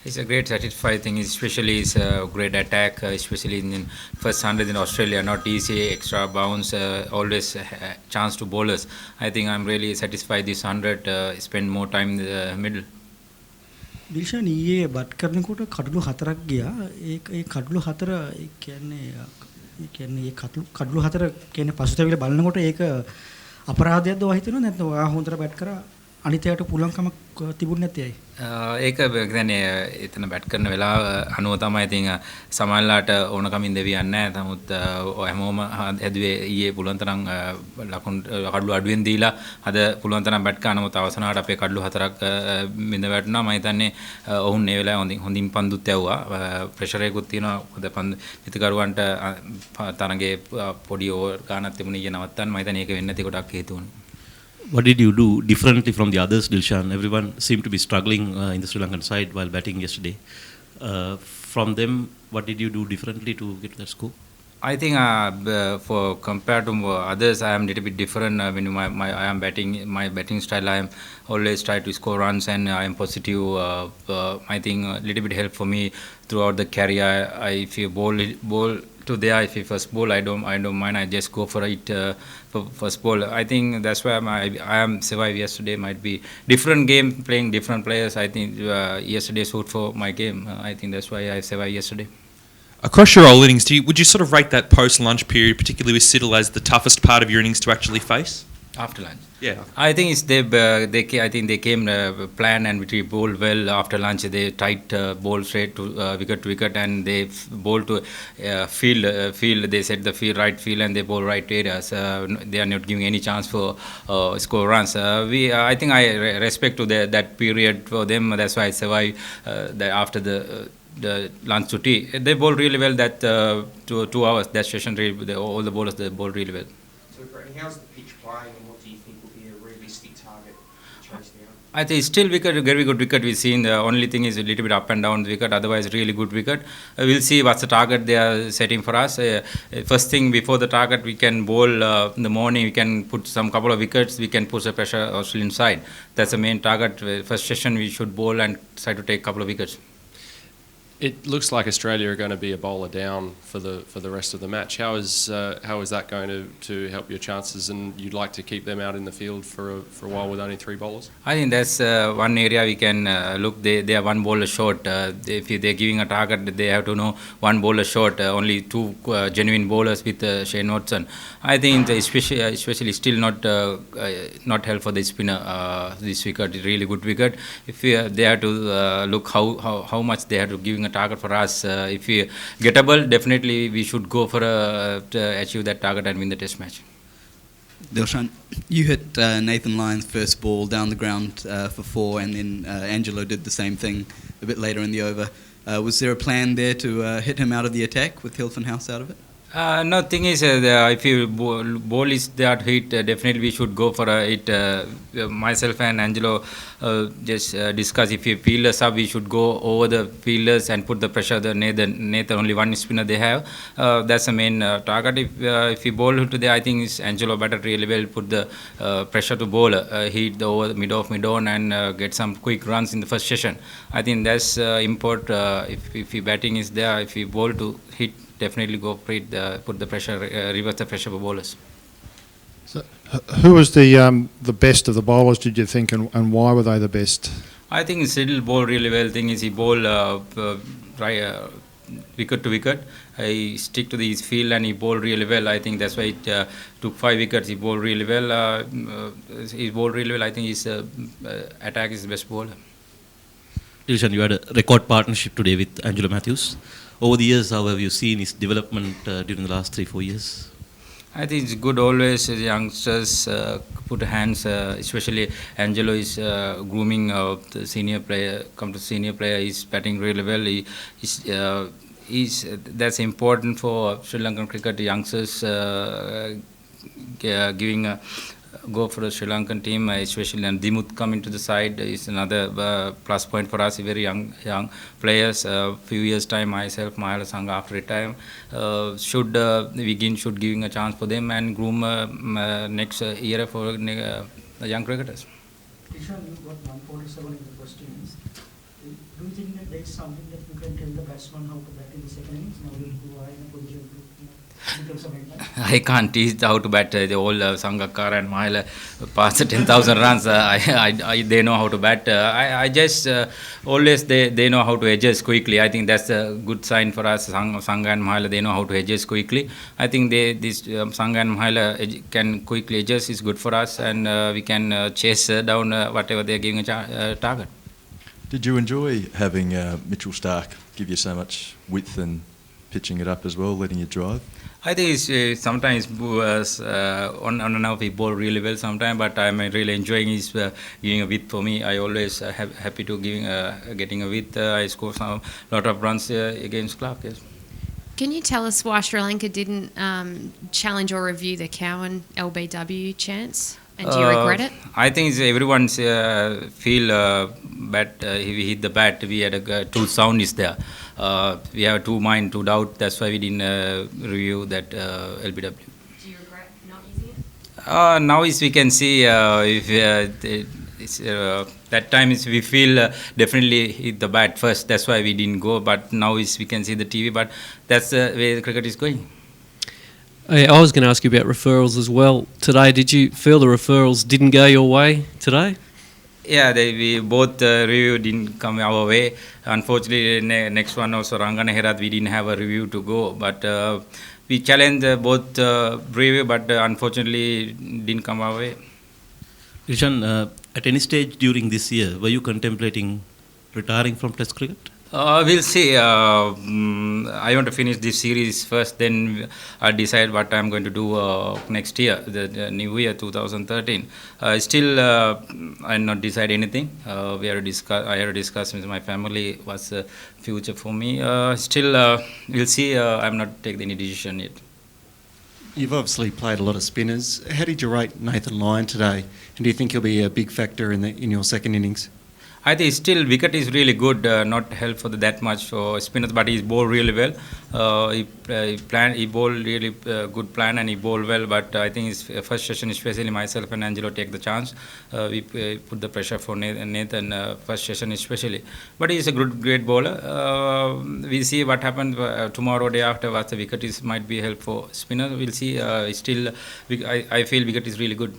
It's a great satisfying thing, especially it's a great attack, especially in first 100 in Australia. Not easy, extra bounce, always chance to bowlers. I think I'm really satisfied this 100. Spend more time in the middle. Dilshan ඊයේ බත් කරනකොට කඩලු 4ක් ගියා. ඒ කඩලු 4 ඒ කියන්නේ ඒ කඩලු 4 කියන්නේ පසුතැවිලි බලනකොට ඒක අපරාධයක්ද ඔයා හිතනවා නැත්නම් ඔයා හොඳට බැට් කරා අනිතයට පුළුවන්කමක් තිබුණ නැති ඇයි? ඒක කියන්නේ එතන බැට් කරන වෙලාව අනුව තමයි ඉතින් සමහරලාට ඕනකමින් දෙවියන්නේ නැහැ. නමුත් හැමෝම හැදුවේ ඊයේ පුළුවන් තරම් ලකුණු කඩලු අඩුවෙන් දීලා අද පුළුවන් තරම් බැට් කරා. නමුත් අවසානට අපේ කඩලු 4ක් බිඳ වැටුණා. මම හිතන්නේ ඔවුන් මේ වෙලාවේ හොඳින් පන්දුත් යවුවා. ප්‍රෙෂර් එකකුත් තියෙනවා. හොඳ පන්දු පිටිකරුවන්ට තරගේ පොඩි ඕවර් ගන්නත් තිබුණේ ඊයේ නවත්තන්න. මම හිතන්නේ ඒක වෙන්නේ නැති කොටක් හේතු වුණා. What did you do differently from the others, Dilshan? Everyone seemed to be struggling in the Sri Lankan side while batting yesterday. From them, what did you do differently to get to that score? I think for compared to others, I am a little bit different. When I am batting, my batting style, I am always try to score runs and I am positive. I think a little bit help for me throughout the career. If you bowl to there, if you first bowl, I don't mind. I just go for it for first bowl. I think that's why I am survived yesterday. Might be different game, playing different players. I think yesterday suit for my game. I think that's why I survived yesterday. Across your whole innings, would you sort of rate that post-lunch period, particularly with Siddle, as the toughest part of your innings to actually face? After lunch. Yeah. I think it's I think they came plan and we bowled well after lunch. They tight bowl straight to wicket and they bowl to field. They set the right field and they bowl right areas. They are not giving any chance for score runs. I think I respect to that period for them. That's why I survived after the lunch to tea. They bowl really well that 2 hours. That session, all the bowlers they bowl really well. So, how's the pitch playing, and what do you think will be a realistic target to chase down? I think still very good wicket we've seen. The only thing is a little bit up and down the wicket. Otherwise, really good wicket. We'll see what's the target they are setting for us. First thing before the target, we can bowl in the morning. We can put some couple of wickets. We can push the pressure Australian side. That's the main target. First session, we should bowl and try to take a couple of wickets. It looks like Australia are going to be a bowler down for the rest of the match. How is that going to help your chances? And you'd like to keep them out in the field for a while with only 3 bowlers? I think that's one area we can look. They are one bowler short. If they're giving a target, they have to know one bowler short. Only 2 genuine bowlers with Shane Watson. I think especially still not help for the spinner. This wicket, really good wicket. If they have to look how much they have to giving a target for us. If we gettable, definitely we should go for to achieve that target and win the test match. Dilshan, you hit Nathan Lyon's first ball down the ground for 4, and then Angelo did the same thing a bit later in the over. Was there a plan there to hit him out of the attack with Hilton House out of it? No, thing is, if you bowl is that hit, definitely we should go for it. Myself and Angelo just discuss if you fielders up, we should go over the fielders and put the pressure. The Nathan only one spinner they have. That's the main target. If you bowl to there, I think it's Angelo batted really well. Put the pressure to bowl, hit the over mid on and get some quick runs in the first session. I think that's important. If your batting is there, if you bowl to hit, definitely go for it, put the pressure, reverse the pressure for bowlers. So, who was the best of the bowlers, did you think, and why were they the best? I think Siddle bowled really well. Thing is, he bowled wicket to wicket. He stick to his field and he bowled really well. I think that's why it took 5 wickets. He bowled really well. He bowled really well. I think his attack is the best bowler. Dilshan, you had a record partnership today with Angelo Matthews. Over the years, how have you seen his development during the last 3-4 years? I think it's good always youngsters put hands, especially Angelo is grooming the senior player, come to senior player, he's batting really well. That's important for Sri Lankan cricket, youngsters giving a go for the Sri Lankan team, especially and Dimuth coming to the side is another plus point for us. Very young players. Few years time, myself, Mahela Sangha after retire should giving a chance for them and groom next year for the young cricketers. Ishan, you got 147 in the first innings. Do you think that there is something that you can tell the batsman how to bat in the second innings now that you are in a position to become some headline? I can't teach how to bat. The whole Sangakkara and Mahela past 10,000 runs. They know how to bat. I just always they know how to adjust quickly. I think that's a good sign for us. Sangha and Mahela, they know how to adjust quickly. I think Sangha and Mahela can quickly adjust. Is good for us, and we can chase down whatever they're giving a target. Did you enjoy having Mitchell Starc give you so much width and pitching it up as well, letting you drive? I think it's, sometimes on and off he bowl really well sometimes, but I'm really enjoying his giving a width for me. I always happy to getting a width. I score some lot of runs against Clark. Yes. Can you tell us why Sri Lanka didn't challenge or review the Cowan LBW chance? And do you regret it? I think everyone's feel bad. He hit the bat. We had two sound is there. We have two mind, two doubt. That's why we didn't review that LBW. Do you regret not using it? Now is we can see if that time is we feel definitely hit the bat first. That's why we didn't go. But now is we can see the TV. But that's the way the cricket is going. I was going to ask you about referrals as well. Today, did you feel the referrals didn't go your way today? Yeah, we both review didn't come our way. Unfortunately, next one also Rangana Herat, we didn't have a review to go. But we challenged both review, but unfortunately didn't come our way. Dilshan, at any stage during this year, were you contemplating retiring from Test cricket? We'll see. I want to finish this series first, then I'll decide what I'm going to do next year, the new year 2013. Still, I'll not decide anything. I had to discuss with my family what's the future for me. Still, we'll see. I'm not taking any decision yet. You've obviously played a lot of spinners. How did you rate Nathan Lyon today? And do you think he'll be a big factor in your second innings? I think still wicket is really good, not help for that much for spinners, but he's bowled really well. He bowled really good plan and he bowled well, but I think his first session, especially myself and Angelo take the chance. We put the pressure for Nathan first session especially. But he's a great bowler. We'll see what happens tomorrow, day after, what the wicket is might be help for spinners. We'll see. Still, I feel wicket is really good.